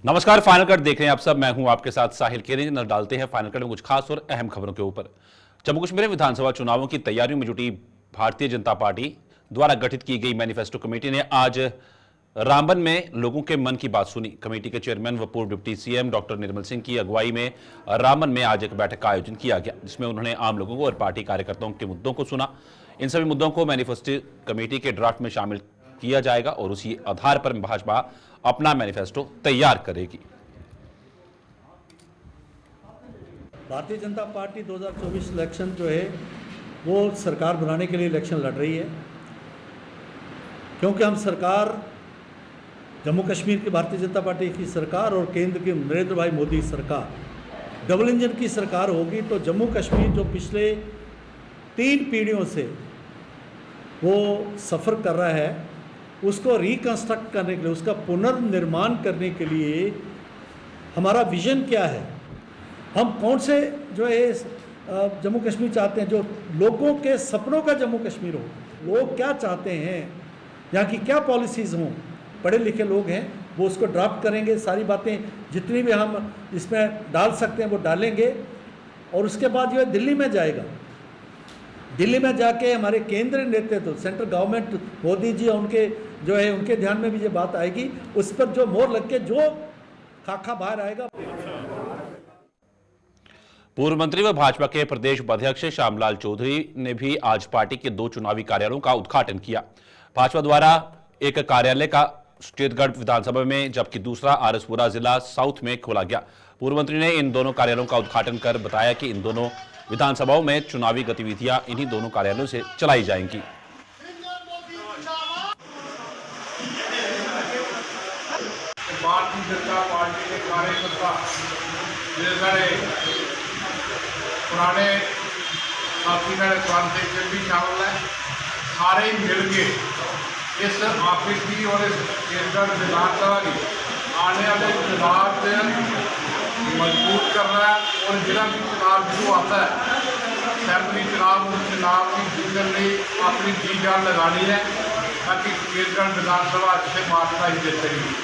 नमस्कार, final cut देख रहे हैं आप सब। मैं हूं आपके साथ साहिल केरी। नजर डालते हैं फाइनल कट में कुछ खास और अहम खबरों के ऊपर। जम्मू कश्मीर में विधानसभा चुनावों की तैयारियों में जुटी भारतीय जनता पार्टी द्वारा गठित की गई मैनिफेस्टो कमेटी ने आज रामबन में लोगों के मन की बात सुनी। कमेटी के चेयरमैन व पूर्व deputy CM doctor Nirmal Singh की अगुवाई में रामबन में आज एक बैठक का आयोजन किया गया, जिसमें उन्होंने आम लोगों को और पार्टी कार्यकर्ताओं के मुद्दों को सुना। इन सभी मुद्दों को मैनिफेस्टो कमेटी के ड्राफ्ट में शामिल किया जाएगा और उसी आधार पर भाजपा अपना मैनिफेस्टो तैयार करेगी। भारतीय जनता पार्टी 2024 इलेक्शन जो है वो सरकार बनाने के लिए इलेक्शन लड़ रही है, क्योंकि हम सरकार जम्मू कश्मीर की भारतीय जनता पार्टी की सरकार और केंद्र की नरेंद्र भाई मोदी सरकार डबल इंजन की सरकार होगी, तो जम्मू कश्मीर जो पिछले 3 पीढ़ियों से वो सफ़र कर रहा है, उसको रिकंस्ट्रक्ट करने के लिए, उसका पुनर्निर्माण करने के लिए हमारा विजन क्या है, हम कौन से जो है जम्मू कश्मीर चाहते हैं, जो लोगों के सपनों का जम्मू कश्मीर हो, लोग क्या चाहते हैं, यहाँ की क्या पॉलिसीज़ हों, पढ़े लिखे लोग हैं वो उसको ड्राफ्ट करेंगे। सारी बातें जितनी भी हम इसमें डाल सकते हैं वो डालेंगे और उसके बाद जो है दिल्ली में जाएगा। दिल्ली में जाके हमारे केंद्रीय नेतृत्व सेंट्रल गवर्नमेंट मोदी जी उनके जो है उनके ध्यान में भी ये बात आएगी, उस पर जो मोहर लग के जो खाका बाहर आएगा। पूर्व मंत्री व भाजपा के प्रदेश उपाध्यक्ष श्यामलाल चौधरी ने भी आज पार्टी के 2 चुनावी कार्यालयों का उद्घाटन किया। भाजपा द्वारा एक कार्यालय का स्टेटगढ़ विधानसभा में, जबकि दूसरा आरसपुरा जिला साउथ में खोला गया। पूर्व मंत्री ने इन दोनों कार्यालयों का उद्घाटन कर बताया कि इन दोनों विधानसभाओं में चुनावी गतिविधियां इन्हीं दोनों कार्यालयों से चलाई जाएंगी। भारतीय जनता पार्टी के कार्यकर्ता पुराने साथी मेरे ट्रांसलेटर भी शामिल है, सारे मिल के इस ऑफिस की और इस केंद्र विधानसभा की आने वाले चुनाव से मजबूत कर रहा है। और जिला भी चुनाव जो आता है, असेंबली चुनाव, उस चुनाव की जीतने लिए अपनी जी जान लगानी है, ताकि केंद्र विधानसभा अच्छे मार्क्स ही दे सकेगी।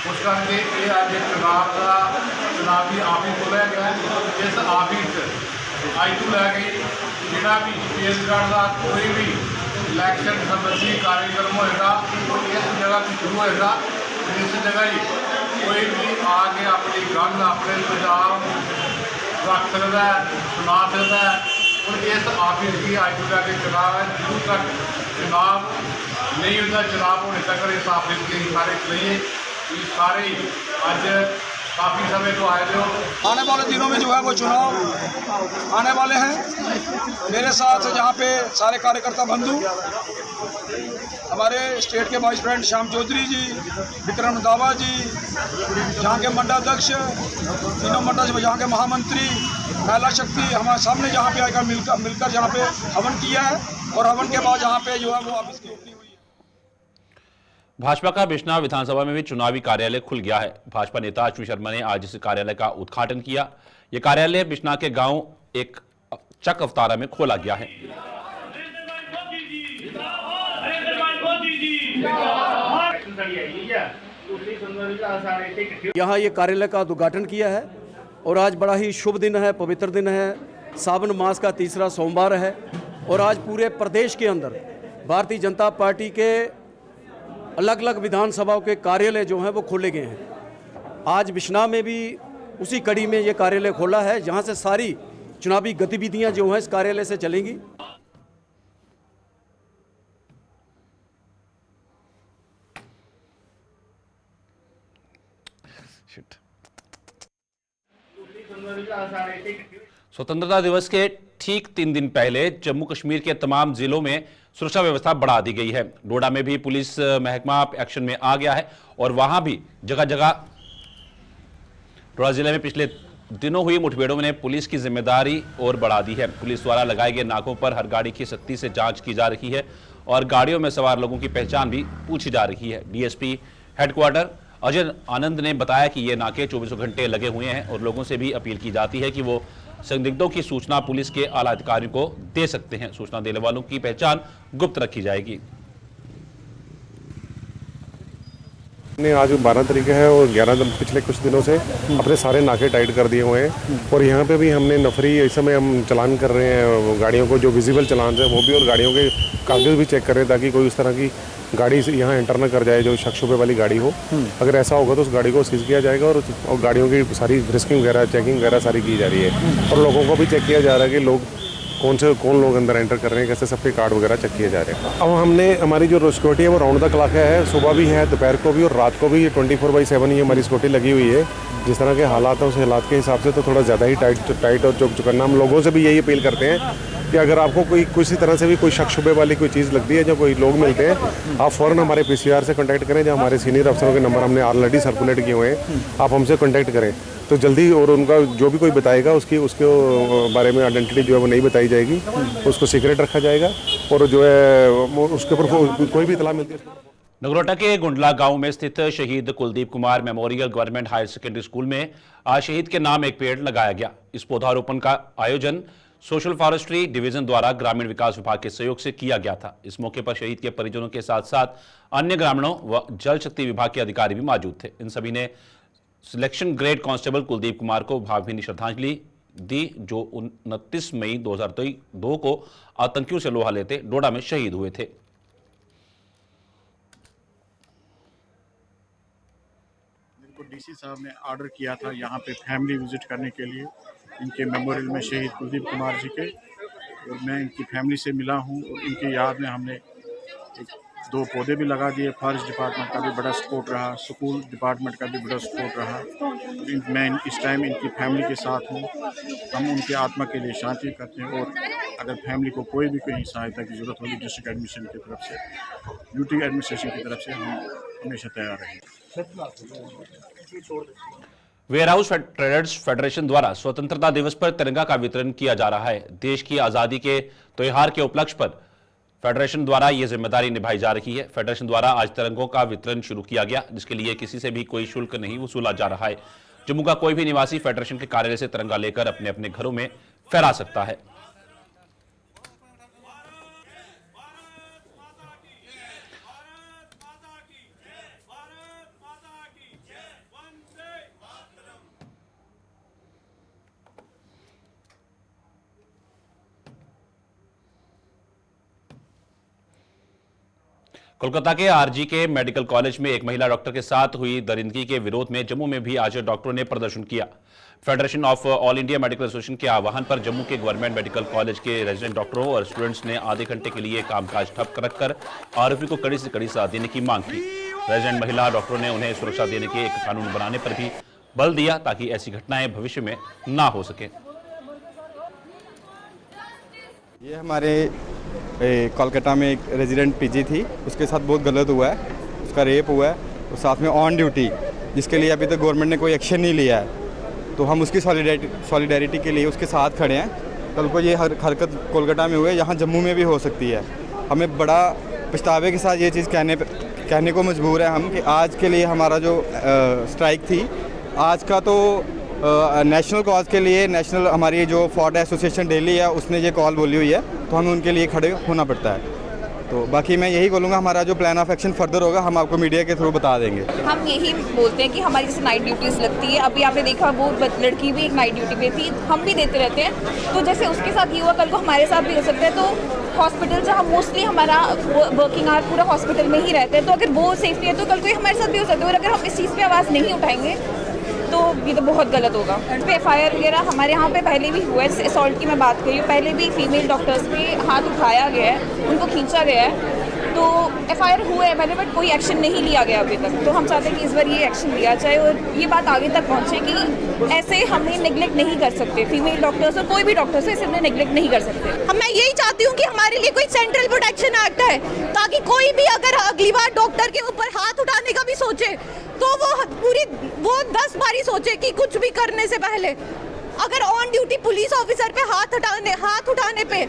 उस करके ये आज चुनाव का चुनावी ऑफिस खोलिया गया है। इस ऑफिस अज तो लैके जोड़ा भी छत्तीसगढ़ का कोई भी इलैक्शन संबंधी कार्यक्रम होएगा वो इस जगह से शुरू होएगा। इस जगह ही कोई भी आके अपनी गल अपने सुझाव रख सकता है, सुना सकता है। और इस ऑफिस की अज तो लैके चुनाव है, जरूर तक चुनाव नहीं होता, चुनाव होने तक इस ऑफिस के सारे चाहिए। ये सारे आज काफ़ी समय तो आए थे। आने वाले दिनों में जो है वो चुनाव आने वाले हैं। मेरे साथ यहाँ पे सारे कार्यकर्ता बंधु, हमारे स्टेट के वाइस प्रेसिडेंट श्याम चौधरी जी, विक्रम दावा जी, यहाँ के मंडलाध्यक्ष, तीनों मंडल यहाँ के महामंत्री, महिला शक्ति, हमारे सामने यहाँ पे आकर मिलकर यहाँ पे हवन किया है। और हवन के बाद यहाँ पे जो है वो ऑफिस की ओपनिंग हुई है। भाजपा का बिश्नाह विधानसभा में भी चुनावी कार्यालय खुल गया है। भाजपा नेता अश्विनी शर्मा ने आज इस कार्यालय का उद्घाटन किया। यह कार्यालय बिश्नाह के गांव एक चक अवतारा में खोला गया है। यहाँ ये कार्यालय का उद्घाटन किया है और आज बड़ा ही शुभ दिन है, पवित्र दिन है। सावन मास का 3रा सोमवार है और आज पूरे प्रदेश के अंदर भारतीय जनता पार्टी के अलग अलग विधानसभाओं के कार्यालय जो हैं वो खोले गए हैं। आज बिश्नाह में भी उसी कड़ी में ये कार्यालय खोला है, जहाँ से सारी चुनावी गतिविधियां जो हैं इस कार्यालय से चलेंगी। स्वतंत्रता दिवस के ठीक 3 दिन पहले जम्मू कश्मीर के तमाम जिलों में सुरक्षा व्यवस्था बढ़ा दी गई है। डोडा में भी पुलिस महकमा एक्शन में आ गया है और वहां भी जगह जगह डोडा जिले में पिछले दिनों हुई मुठभेड़ों ने पुलिस की जिम्मेदारी और बढ़ा दी है। पुलिस द्वारा लगाए गए नाकों पर हर गाड़ी की सख्ती से जांच की जा रही है और गाड़ियों में सवार लोगों की पहचान भी पूछी जा रही है। डीएसपी हेडक्वार्टर अजय आनंद ने बताया कि ये नाके 24 घंटे लगे हुए हैं और लोगों से भी अपील की जाती है कि वो संदिग्धों की सूचना पुलिस के आला अधिकारियों को दे सकते हैं। सूचना देने वालों की पहचान गुप्त रखी जाएगी। ने आज 12 तारीख है और 11 दिन पिछले कुछ दिनों से अपने सारे नाके टाइट कर दिए हुए हैं और यहाँ पे भी हमने नफरी इस समय हम चलान कर रहे हैं गाड़ियों को, जो विजिबल चलान है वो भी, और गाड़ियों के कागज भी चेक कर रहे हैं ताकि कोई उस तरह की गाड़ी से यहाँ एंटर न कर जाए जो शक शुबे वाली गाड़ी हो। अगर ऐसा होगा तो उस गाड़ी को सीज किया जाएगा और गाड़ियों की सारी रिस्किंग वगैरह, चेकिंग वगैरह सारी की जा रही है और लोगों को भी चेक किया जा रहा है कि लोग कौन लोग अंदर एंटर कर रहे हैं, कैसे सबके कार्ड वगैरह चेक किए जा रहे हैं। अब हमने हमारी जो सिक्योरिटी है वो राउंड द क्लॉक है, सुबह भी है, दोपहर को भी और रात को भी 24/7 ही हमारी सिक्योरिटी लगी हुई है। जिस तरह के हालात हैं उस हालात के हिसाब से तो थोड़ा ज़्यादा ही टाइट और चौक चुकन्ना। हम लोगों से भी यही अपील करते हैं कि अगर आपको कोई किसी तरह से भी कोई शक शुबे वाली कोई चीज़ लगती है, जो कोई लोग मिलते हैं, आप फ़ौरन हमारे PCR से कॉन्टैक्ट करें, जो हमारे सीनियर अफसरों के नंबर हमने ऑलरेडी सर्कुलेट किए हुए हैं, आप हमसे कॉन्टैक्ट करें तो जल्दी, और उनका जो भी कोई बताएगा उसके बारे में आइडेंटिटी जो है वो नहीं बताई जाएगी, उसको सीक्रेट रखा जाएगा और जो है उसके ऊपर कोई भी इतला मिलती है। नगरोटा के गुंडला गांव में स्थित शहीद Kuldeep Kumar memorial government higher secondary school में आज शहीद के नाम एक पेड़ लगाया गया। इस पौधारोपण का आयोजन सोशल फॉरेस्ट्री डिवीजन द्वारा ग्रामीण विकास विभाग के सहयोग से किया गया था। इस मौके पर शहीद के परिजनों के साथ साथ अन्य ग्रामीणों व जल शक्ति विभाग के अधिकारी भी मौजूद थे। इन सभी ने selection grade constable Kuldeep Kumar को भावभीनी श्रद्धांजलि दी, जो 29 मई 2002 को आतंकियों से लोहा लेते डोडा में शहीद हुए थे। डीसी साहब ने ऑर्डर किया था यहाँ पे फैमिली विजिट करने के लिए इनके मेमोरियल में शहीद कुलदीप कुमार जी के, और मैं इनकी फैमिली से मिला हूँ और इनकी याद में हमने 2 पौधे भी लगा दिए। फॉरेस्ट डिपार्टमेंट का भी बड़ा सपोर्ट रहा, स्कूल डिपार्टमेंट का भी बड़ा सपोर्ट रहा। मैं इस टाइम इनकी फैमिली के साथ हूँ। हम उनकी आत्मा के लिए शांति करते हैं और अगर फैमिली को कोई भी कहीं सहायता की ज़रूरत होगी डिस्ट्रिक्ट एडमिनिस्ट्रेशन की तरफ से, ड्यूटी एडमिनिस्ट्रेशन की तरफ से, हम हमेशा तैयार रहेंगे। वेयरहाउस ट्रेडर्स फेडरेशन द्वारा स्वतंत्रता दिवस पर तिरंगा का वितरण किया जा रहा है। देश की आजादी के त्योहार के उपलक्ष्य पर फेडरेशन द्वारा यह जिम्मेदारी निभाई जा रही है। फेडरेशन द्वारा आज तिरंगों का वितरण शुरू किया गया, जिसके लिए किसी से भी कोई शुल्क नहीं वसूला जा रहा है। जम्मू का कोई भी निवासी फेडरेशन के कार्यालय से तिरंगा लेकर अपने अपने घरों में फहरा सकता है। कोलकाता के आरजी के मेडिकल कॉलेज में एक महिला डॉक्टर के साथ हुई दरिंदगी के विरोध में जम्मू में भी आज डॉक्टरों ने प्रदर्शन किया। Federation of all India medical association के आह्वान पर जम्मू के गवर्नमेंट मेडिकल कॉलेज के रेजिडेंट डॉक्टरों और स्टूडेंट्स ने आधे घंटे के लिए कामकाज ठप रखकर आरोपी को कड़ी से कड़ी सजा देने की मांग की। रेजिडेंट महिला डॉक्टरों ने उन्हें सुरक्षा देने के एक कानून बनाने पर भी बल दिया ताकि ऐसी घटनाएं भविष्य में ना हो सके। ये हमारे कोलकाता में एक रेजिडेंट पीजी थी, उसके साथ बहुत गलत हुआ है, उसका रेप हुआ है और साथ में ऑन ड्यूटी, जिसके लिए अभी तक गवर्नमेंट ने कोई एक्शन नहीं लिया है। तो हम उसकी सॉलिडेरिटी के लिए उसके साथ खड़े हैं। कल को ये हरकत कोलकाता में हुई, यहाँ जम्मू में भी हो सकती है। हमें बड़ा पछतावे के साथ ये चीज़ कहने को मजबूर है हम कि आज के लिए हमारा जो स्ट्राइक थी, आज का तो नेशनल कॉज के लिए नेशनल हमारी जो फॉर्ड एसोसिएशन दिल्ली है उसने ये कॉल बोली हुई है, तो हमें उनके लिए खड़े होना पड़ता है। तो बाकी मैं यही बोलूँगा, हमारा जो प्लान ऑफ एक्शन फर्दर होगा हम आपको मीडिया के थ्रू बता देंगे। हम यही बोलते हैं कि हमारी जैसे नाइट ड्यूटीज़ लगती है, अभी आपने देखा वो लड़की भी एक नाइट ड्यूटी पे थी, हम भी देते रहते हैं। तो जैसे उसके साथ ये हुआ, कल को हमारे साथ भी हो सकता है। तो हॉस्पिटल जहाँ मोस्टली हमारा वर्किंग आवर पूरा हॉस्पिटल में ही रहते हैं, तो अगर वो सेफ्टी है तो कल को हमारे साथ भी हो सकता है। और अगर हम इस चीज़ पर आवाज़ नहीं उठाएंगे तो ये तो बहुत गलत होगा। पे FIR वगैरह हमारे यहाँ पे पहले भी हुआ है। असॉल्ट की मैं बात करी, पहले भी फीमेल डॉक्टर्स पे हाथ उठाया गया है, उनको खींचा गया है। तो FIR हुआ है पहले, बट कोई एक्शन नहीं लिया गया अभी तक। तो हम चाहते हैं कि इस बार ये एक्शन लिया जाए और ये बात आगे तक पहुँचे कि ऐसे हमें नेग्लेक्ट नहीं कर सकते। फीमेल डॉक्टर्स और कोई भी डॉक्टर्स ऐसे हमें नेग्लेक्ट नहीं कर सकते। मैं यही चाहती हूँ कि हमारे लिए कोई सेंट्रल प्रोटेक्शन एक्ट है, ताकि कोई भी अगर अगली बार डॉक्टर के ऊपर हाथ उठाने का भी सोचे तो वो 10 बारी सोचे कि कुछ भी करने से पहले। अगर ऑन ड्यूटी पुलिस ऑफिसर पे हाथ उठाने पे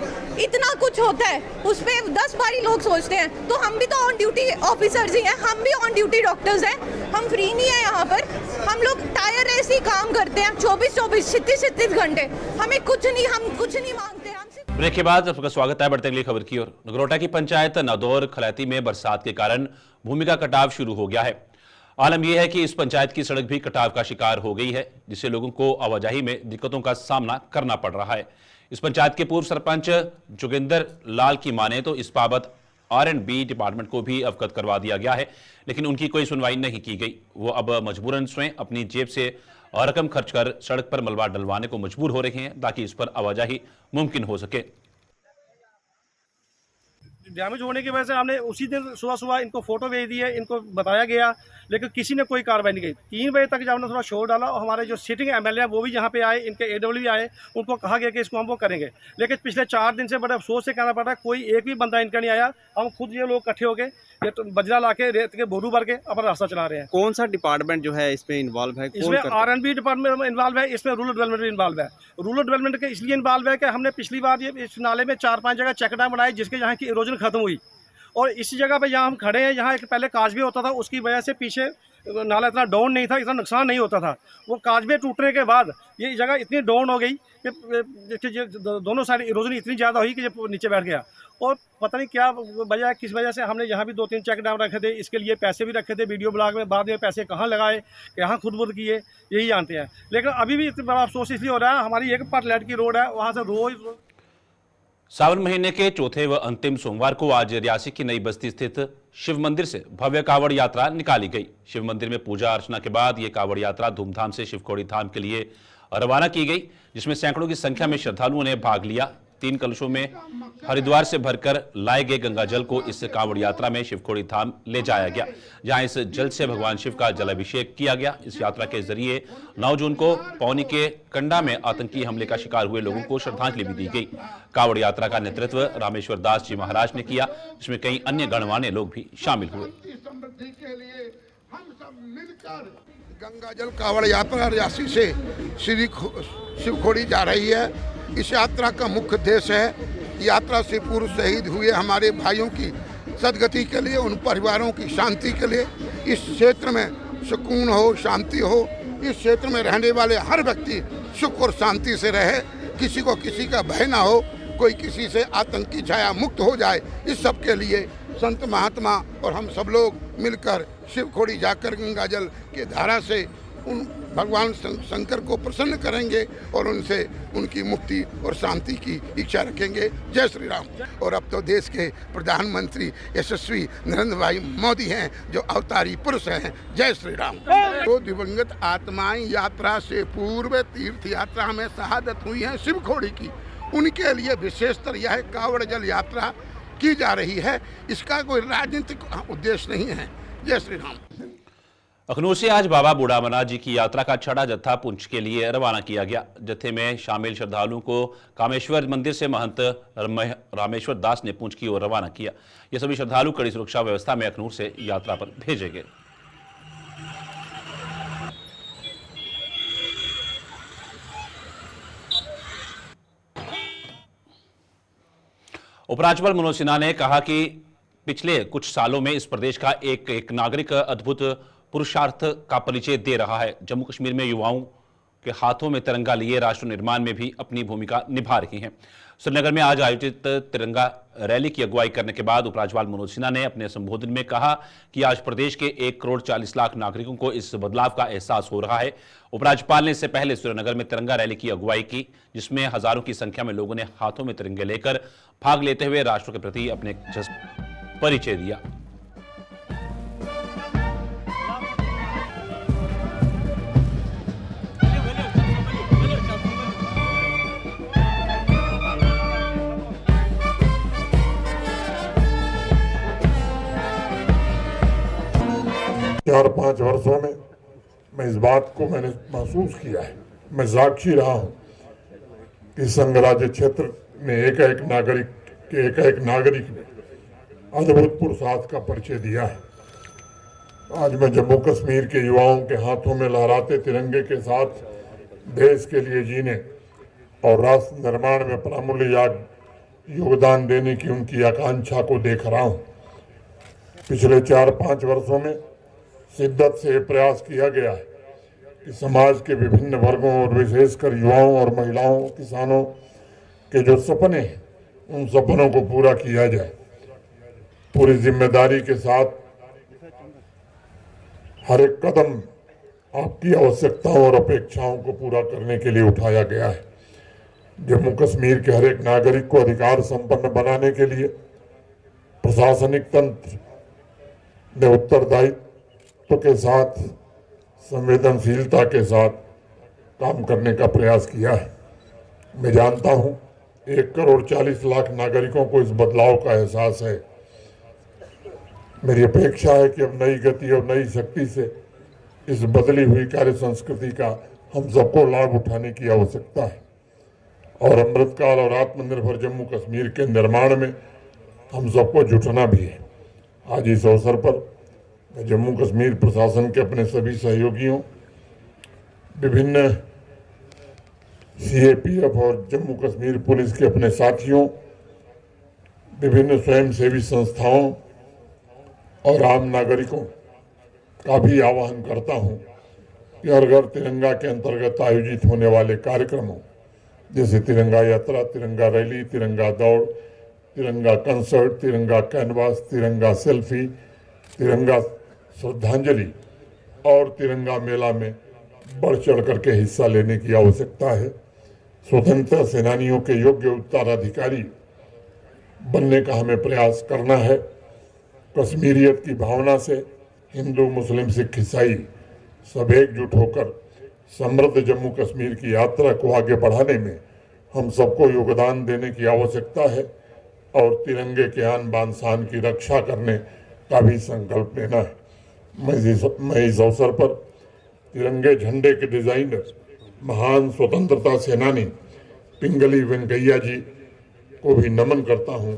इतना कुछ होता है, उस पर 10 बारी लोग सोचते हैं, तो हम भी तो ऑन ड्यूटी ऑफिसर्स ही हैं, हम भी ऑन ड्यूटी डॉक्टर्स हैं। हम फ्री नहीं है यहाँ पर, हम लोग टायर रेस ही काम करते हैं 24-24, 36-36 घंटे। हम कुछ नहीं मांगते। ब्रेक के बाद आपका स्वागत है। बढ़ते अगली खबर की ओर। नगरोटा की पंचायत नदौर खलैती में बरसात के कारण भूमि का कटाव शुरू हो गया है। आलम यह है कि इस पंचायत की सड़क भी कटाव का शिकार हो गई है, जिससे लोगों को आवाजाही में दिक्कतों का सामना करना पड़ रहा है। इस पंचायत के पूर्व सरपंच जोगिंदर लाल की माने तो इस बाबत R&B डिपार्टमेंट को भी अवगत करवा दिया गया है, लेकिन उनकी कोई सुनवाई नहीं की गई। वो अब मजबूरन स्वयं अपनी जेब से रकम खर्च कर सड़क पर मलबा डलवाने को मजबूर हो रहे हैं ताकि इस पर आवाजाही मुमकिन हो सके। डैमेज होने की वजह से हमने उसी दिन सुबह सुबह इनको फोटो भेज दी है, इनको बताया गया, लेकिन किसी ने कोई कार्रवाई नहीं की। 3 बजे तक जब हमने थोड़ा शोर डाला और हमारे जो सिटिंग MLA है वो भी यहाँ पे आए, इनके AW भी आए, उनको कहा गया कि इसको हम वो करेंगे, लेकिन पिछले 4 दिन से बड़े अफसोस से कहना पड़ रहा है कोई एक भी बंदा इनका नहीं आया। हम खुद ये लोग इकट्ठे हो गए, ये तो बजरा ला के रेत के बोरू भर के अपना रास्ता चला रहे हैं। कौन सा डिपार्टमेंट जो है इसमें इन्वॉल्व है? इसमें R&B डिपार्टमेंट इन्वॉल्व है, इसमें रूरल डेवलपमेंट इन्वॉल्व है। रूरल डेवलपमेंट के इसलिए इन्वॉल्व है कि हमने पिछली बार ये इस नाले में 4-5 जगह चेक डैम बनाए जिसके यहाँ की इरोजन खत्म हुई, और इसी जगह पे जहाँ हम खड़े हैं यहाँ एक पहले काजबे होता था, उसकी वजह से पीछे नाला इतना डाउन नहीं था, इतना नुकसान नहीं होता था। वो काजबे टूटने के बाद ये जगह इतनी डाउन हो गई कि दोनों साइड इरोजन इतनी ज़्यादा हुई कि ये नीचे बैठ गया, और पता नहीं क्या वजह है, किस वजह से हमने यहाँ भी 2-3 चेक डैम रखे थे, इसके लिए पैसे भी रखे थे वीडियो ब्लॉग में, बाद में पैसे कहाँ लगाए, कहाँ खुद किए, यही जानते हैं। लेकिन अभी भी इतना बड़ा अफसोस इसलिए हो रहा है, हमारी एक पार्टलेट की रोड है, वहाँ से रोज सावन महीने के चौथे व अंतिम सोमवार को आज रियासी की नई बस्ती स्थित शिव मंदिर से भव्य कावड़ यात्रा निकाली गई। शिव मंदिर में पूजा अर्चना के बाद ये कावड़ यात्रा धूमधाम से शिवखोड़ी धाम के लिए रवाना की गई, जिसमें सैकड़ों की संख्या में श्रद्धालुओं ने भाग लिया। 3 कलशों में हरिद्वार से भरकर लाए गए गंगा जल को इस कावड़ यात्रा में शिवखोड़ी धाम ले जाया गया, जहां इस जल से भगवान शिव का जलाभिषेक किया गया। इस यात्रा के जरिए 9 जून को पौनी के कंडा में आतंकी हमले का शिकार हुए लोगों को श्रद्धांजलि भी दी गई। कावड़ यात्रा का नेतृत्व रामेश्वर दास जी महाराज ने किया, जिसमें कई अन्य गणमान्य लोग भी शामिल हुए। गंगा जल कावड़ यात्रा रियासी से श्री शिवखोड़ी जा रही है। इस यात्रा का मुख्य उद्देश्य है यात्रा से पूर्व शहीद हुए हमारे भाइयों की सदगति के लिए, उन परिवारों की शांति के लिए, इस क्षेत्र में सुकून हो, शांति हो, इस क्षेत्र में रहने वाले हर व्यक्ति सुख और शांति से रहे, किसी को किसी का भय ना हो, कोई किसी से आतंकी छाया मुक्त हो जाए। इस सब के लिए संत महात्मा और हम सब लोग मिलकर शिवखोड़ी जाकर गंगा जल के धारा से उन भगवान शंकर को प्रसन्न करेंगे और उनसे उनकी मुक्ति और शांति की इच्छा रखेंगे। जय श्री राम। और अब तो देश के प्रधानमंत्री यशस्वी नरेंद्र भाई मोदी हैं जो अवतारी पुरुष हैं। जय श्री राम। तो दिवंगत आत्माएं यात्रा से पूर्व तीर्थ यात्रा में शहादत हुई हैं शिवखोड़ी की, उनके लिए विशेषतर यह कावड़ जल यात्रा की जा रही है। इसका कोई राजनीतिक उद्देश्य नहीं है। जय श्री राम। अखनूर से आज बाबा बूढ़ा अमरनाथ जी की यात्रा का छठा जत्था पुंछ के लिए रवाना किया गया। जत्थे में शामिल श्रद्धालुओं को कामेश्वर मंदिर से महंत रामेश्वर दास ने पुंछ की ओर रवाना किया। ये सभी श्रद्धालु कड़ी सुरक्षा व्यवस्था में अखनूर से यात्रा पर भेजे गए। उपराज्यपाल मनोज सिन्हा ने कहा कि पिछले कुछ सालों में इस प्रदेश का एक नागरिक अद्भुत पुरुषार्थ का परिचय दे रहा है। जम्मू कश्मीर में युवाओं के हाथों में तिरंगा लिए राष्ट्र निर्माण में भी अपनी भूमिका निभा रही हैं। श्रीनगर में आज आयोजित तिरंगा रैली की अगुवाई करने के बाद उपराज्यपाल मनोज सिन्हा ने अपने संबोधन में कहा कि आज प्रदेश के 1 करोड़ 40 लाख नागरिकों को इस बदलाव का एहसास हो रहा है। उपराज्यपाल ने इससे पहले श्रीनगर में तिरंगा रैली की अगुवाई की, जिसमें हजारों की संख्या में लोगों ने हाथों में तिरंगे लेकर भाग लेते हुए राष्ट्र के प्रति अपने परिचय दिया। चार 5 वर्षों में मैं इस बात को मैंने महसूस किया है, मैं साक्षी रहा हूं कि संघ राज्य क्षेत्र में एक एक नागरिक ने अद्भुत पुरुषार्थ का परिचय दिया है। आज मैं जम्मू कश्मीर के युवाओं के हाथों में लहराते तिरंगे के साथ देश के लिए जीने और राष्ट्र निर्माण में प्रामूल्य योगदान देने की उनकी आकांक्षा को देख रहा हूं। पिछले 4-5 वर्षों में शिद्दत से प्रयास किया गया है कि समाज के विभिन्न वर्गों और विशेषकर युवाओं और महिलाओं, किसानों के जो सपने हैं, उन सपनों को पूरा किया जाए। पूरी जिम्मेदारी के साथ हर एक कदम आपकी आवश्यकताओं और अपेक्षाओं को पूरा करने के लिए उठाया गया है। जम्मू कश्मीर के हर एक नागरिक को अधिकार संपन्न बनाने के लिए प्रशासनिक तंत्र ने उत्तरदायित्व के साथ, संवेदनशीलता के साथ काम करने का प्रयास किया है। मैं जानता हूं 1,40,00,000 नागरिकों को इस बदलाव का एहसास है। मेरी अपेक्षा है कि अब नई गति और नई शक्ति से इस बदली हुई कार्य संस्कृति का हम सबको लाभ उठाने की आवश्यकता है और अमृतकाल और आत्मनिर्भर जम्मू कश्मीर के निर्माण में हम सबको जुटना भी है। आज इस अवसर पर मैं जम्मू कश्मीर प्रशासन के अपने सभी सहयोगियों, विभिन्न CAPF और जम्मू कश्मीर पुलिस के अपने साथियों, विभिन्न स्वयंसेवी संस्थाओं और आम नागरिकों का भी आह्वान करता हूं कि हर घर तिरंगा के अंतर्गत आयोजित होने वाले कार्यक्रमों जैसे तिरंगा यात्रा, तिरंगा रैली, तिरंगा दौड़, तिरंगा कंसर्ट, तिरंगा कैनवास, तिरंगा सेल्फी, तिरंगा श्रद्धांजलि और तिरंगा मेला में बढ़ चढ़ करके हिस्सा लेने की आवश्यकता है। स्वतंत्रता सेनानियों के योग्य उत्तराधिकारी बनने का हमें प्रयास करना है। कश्मीरियत की भावना से हिंदू, मुस्लिम, सिख, ईसाई सब एकजुट होकर समृद्ध जम्मू कश्मीर की यात्रा को आगे बढ़ाने में हम सबको योगदान देने की आवश्यकता है और तिरंगे के आन बान शान की रक्षा करने का भी संकल्प लेना है। मैं इस अवसर पर तिरंगे झंडे के डिजाइनर, महान स्वतंत्रता सेनानी पिंगली वेंकैया जी को भी नमन करता हूं।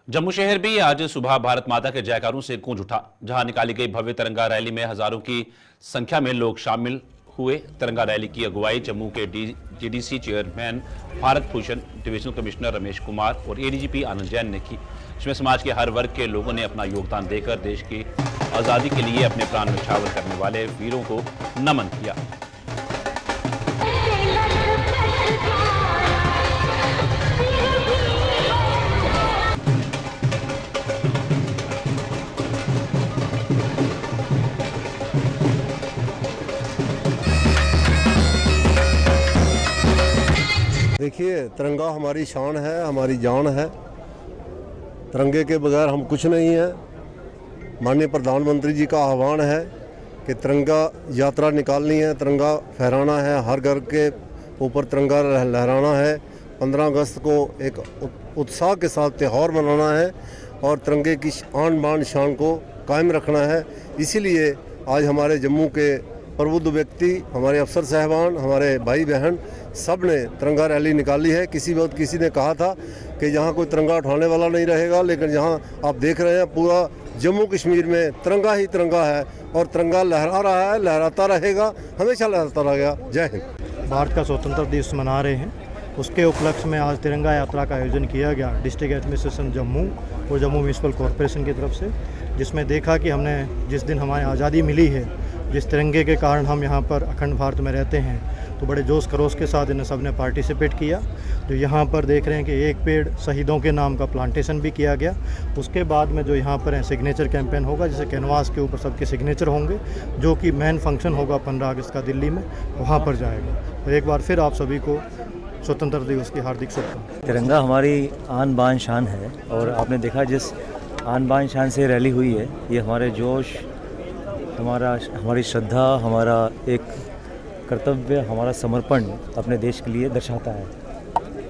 जम्मू शहर भी आज सुबह भारत माता के जयकारों से गूंज उठा। जहां निकाली गई भव्य तिरंगा रैली में हजारों की संख्या में लोग शामिल हुए। तिरंगा रैली की अगुवाई जम्मू के GDC chairman Bharat Bhushan, divisional commissioner Ramesh Kumar और ADGP आनंद जैन ने की। इसमें समाज के हर वर्ग के लोगों ने अपना योगदान देकर देश की आज़ादी के लिए अपने प्राण न्यौछावर करने वाले वीरों को नमन किया। देखिए, तिरंगा हमारी शान है, हमारी जान है। तिरंगे के बगैर हम कुछ नहीं हैं। माननीय प्रधानमंत्री जी का आह्वान है कि तिरंगा यात्रा निकालनी है, तिरंगा फहराना है, हर घर के ऊपर तिरंगा लहराना है। 15 अगस्त को एक उत्साह के साथ त्यौहार मनाना है और तिरंगे की आन बान शान को कायम रखना है। इसीलिए आज हमारे जम्मू के प्रबुद्ध व्यक्ति, हमारे अफसर साहबान, हमारे भाई बहन सब ने तिरंगा रैली निकाली है। किसी वक्त किसी ने कहा था कि यहाँ कोई तिरंगा उठाने वाला नहीं रहेगा, लेकिन यहाँ आप देख रहे हैं पूरा जम्मू कश्मीर में तिरंगा ही तिरंगा है और तिरंगा लहरा रहा है, लहराता रहेगा, हमेशा लहराता रहेगा। जय हिंद। भारत का स्वतंत्रता दिवस मना रहे हैं, उसके उपलक्ष्य में आज तिरंगा यात्रा का आयोजन किया गया डिस्ट्रिक्ट एडमिनिस्ट्रेशन जम्मू और जम्मू म्यूनसिपल कॉरपोरेशन की तरफ से, जिसमें देखा कि हमने जिस दिन हमारी आज़ादी मिली है, जिस तिरंगे के कारण हम यहाँ पर अखंड भारत में रहते हैं, तो बड़े जोश खरोश के साथ इन्हें सब ने पार्टिसिपेट किया। जो यहाँ पर देख रहे हैं कि एक पेड़ शहीदों के नाम का प्लांटेशन भी किया गया। उसके बाद में जो यहाँ पर सिग्नेचर कैंपेन होगा, जैसे कैनवास के ऊपर सबके सिग्नेचर होंगे, जो कि मेन फंक्शन होगा 15 अगस्त का दिल्ली में, वहाँ पर जाएगा। तो एक बार फिर आप सभी को स्वतंत्रता दिवस की हार्दिक शुभकामनाएं। तिरंगा हमारी आन बान शान है और आपने देखा जिस आन बान शान से रैली हुई है, ये हमारे जोश, हमारी श्रद्धा, हमारा एक कर्तव्य, हमारा समर्पण अपने देश के लिए दर्शाता है।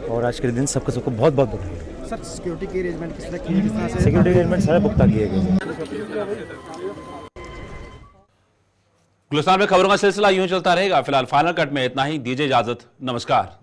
और आज के दिन सबको बहुत बहुत बधाई। सर, सिक्योरिटी के अरेंजमेंट किस तरह किए? सिक्योरिटी अरेंजमेंट सारे पुख्ता किए गए। गुलिस्तान में खबरों का सिलसिला यूं चलता रहेगा। फिलहाल फाइनल कट में इतना ही। दीजिए इजाजत। नमस्कार।